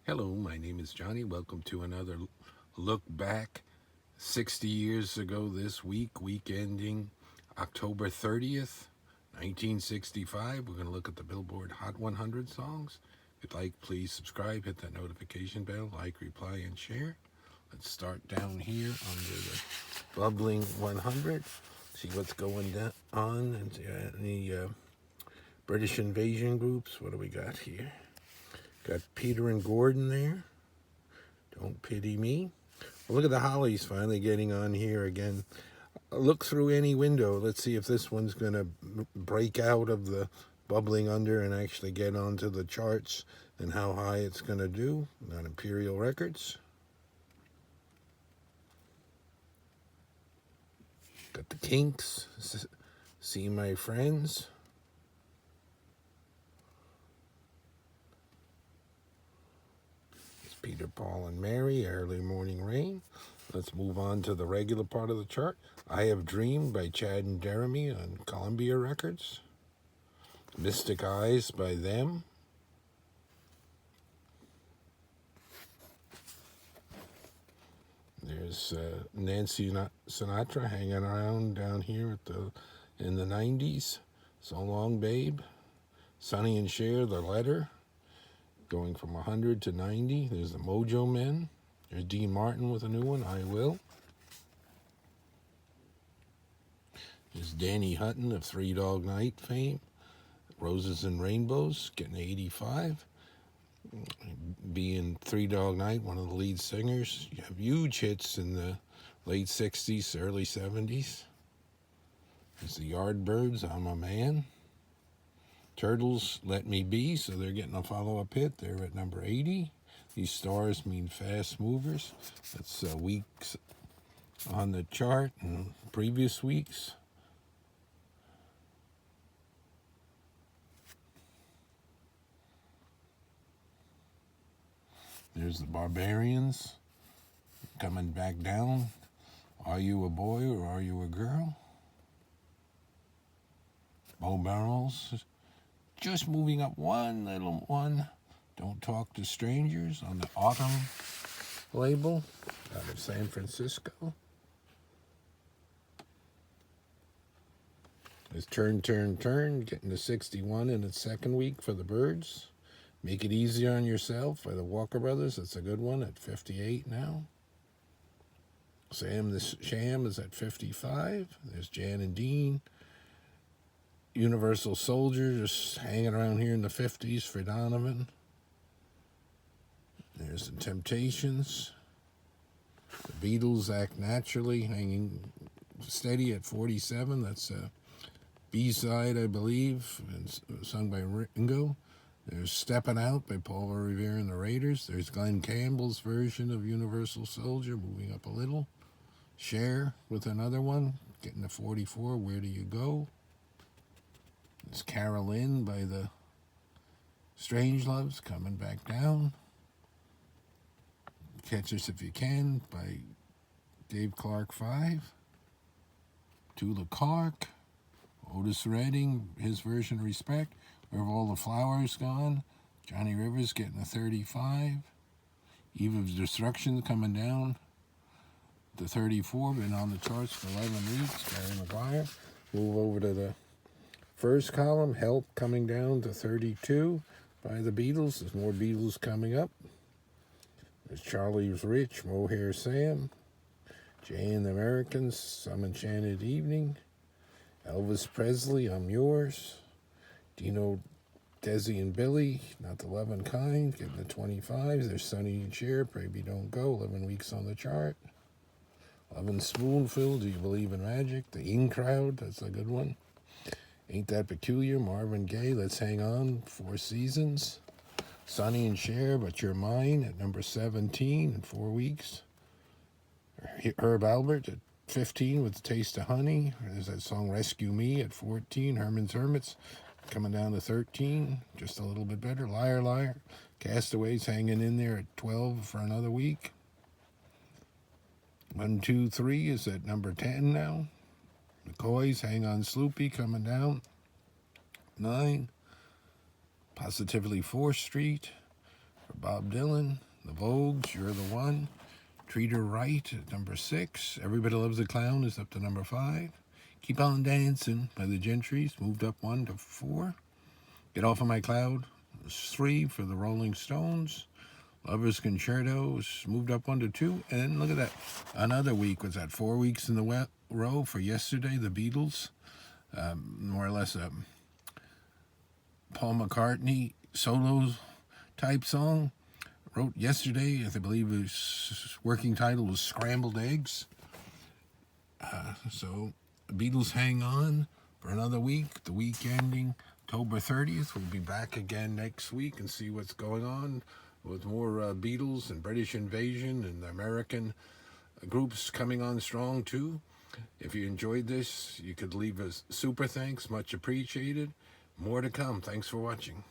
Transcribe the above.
Hello, my name is Johnny. Welcome to another look back 60 years ago this week ending October 30th, 1965. We're going to look at the Billboard Hot 100 songs. If you'd like, please subscribe, hit that notification bell, like, reply, and share. Let's start down here under the bubbling 100. See what's going on. And any British invasion groups. What do we got here? Got Peter and Gordon there. Don't pity me. Well, look at the Hollies finally getting on here again. Look through any window. Let's see if this one's going to break out of the bubbling under and actually get onto the charts and how high it's going to do on Imperial Records. Got the Kinks. See My Friends. Peter, Paul, and Mary, Early Morning Rain. Let's move on to the regular part of the chart. I Have Dreamed by Chad and Jeremy on Columbia Records. Mystic Eyes by Them. There's Nancy Sinatra hanging around down here in the 90s. So Long, Babe. Sonny and Cher, The Letter. Going from 100 to 90. There's the Mojo Men. There's Dean Martin with a new one, I Will. There's Danny Hutton of Three Dog Night fame. Roses and Rainbows, getting 85. Being Three Dog Night, one of the lead singers. You have huge hits in the late 60s, early 70s. There's the Yardbirds, I'm a Man. Turtles, Let Me Be, so they're getting a follow-up hit. They're at number 80. These stars mean fast movers. That's weeks on the chart and previous weeks. There's the Barbarians coming back down. Are You a Boy or Are You a Girl? Beau Brummels. Just moving up one little one. Don't Talk to Strangers on the Autumn label out of San Francisco. There's Turn, Turn, Turn, getting to 61 in its second week for the Byrds. Make It Easy on Yourself by the Walker Brothers. That's a good one at 58 now. Sam the Sham is at 55. There's Jan and Dean. Universal Soldier just hanging around here in the 50s for Donovan. There's the Temptations. The Beatles, Act Naturally, hanging steady at 47. That's a B-side, I believe, and sung by Ringo. There's Steppin' Out by Paul Revere and the Raiders. There's Glenn Campbell's version of Universal Soldier, moving up a little. Cher with another one, getting to 44, Where Do You Go? It's Carol In by the Strangeloves, coming back down. Catch Us If You Can by Dave Clark 5. Tula Clark. Otis Redding, his version of Respect. Where Have All the Flowers Gone? Johnny Rivers getting a 35. Eve of Destruction coming down to 34. Been on the charts for 11 weeks. Barry McGuire. Move over to the first column, Help coming down to 32 by the Beatles. There's more Beatles coming up. There's Charlie's Rich, Mohair Sam, Jay and the Americans, Some Enchanted Evening, Elvis Presley, I'm Yours, Dino, Desi and Billy, Not the Lovin' Kind, getting the 25. There's Sonny and Cher, Baby Don't Go, 11 weeks on the chart. Lovin' Spoonful, Do You Believe in Magic? The In Crowd, that's a good one. Ain't That Peculiar, Marvin Gaye, Let's Hang On, 4 Seasons. Sonny and Cher, But You're Mine at number 17 in 4 weeks. Herb Alpert at 15 with The Taste of Honey. There's that song Rescue Me at 14. Herman's Hermits coming down to 13, just a little bit better. Liar Liar. Castaways hanging in there at 12 for another week. 1, 2, 3 is at number 10 now. McCoy's Hang On Sloopy coming down. 9. Positively 4th Street. For Bob Dylan, the Vogues, You're the One. Treat Her Right at number 6. Everybody Loves a Clown is up to number 5. Keep On Dancing by the Gentrys moved up 1 to 4. Get Off of My Cloud was 3 for the Rolling Stones. Lover's Concerto is moved up 1 to 2. And look at that. Another week. Was that 4 weeks in the row for Yesterday, the Beatles? More or less a Paul McCartney solo type song. Wrote Yesterday, I believe his working title was Scrambled Eggs. So the Beatles hang on for another week. The week ending October 30th. We'll be back again next week and see what's going on with more Beatles and British Invasion and the American groups coming on strong too. If you enjoyed this, you could leave a super thanks, much appreciated. More to come. Thanks for watching.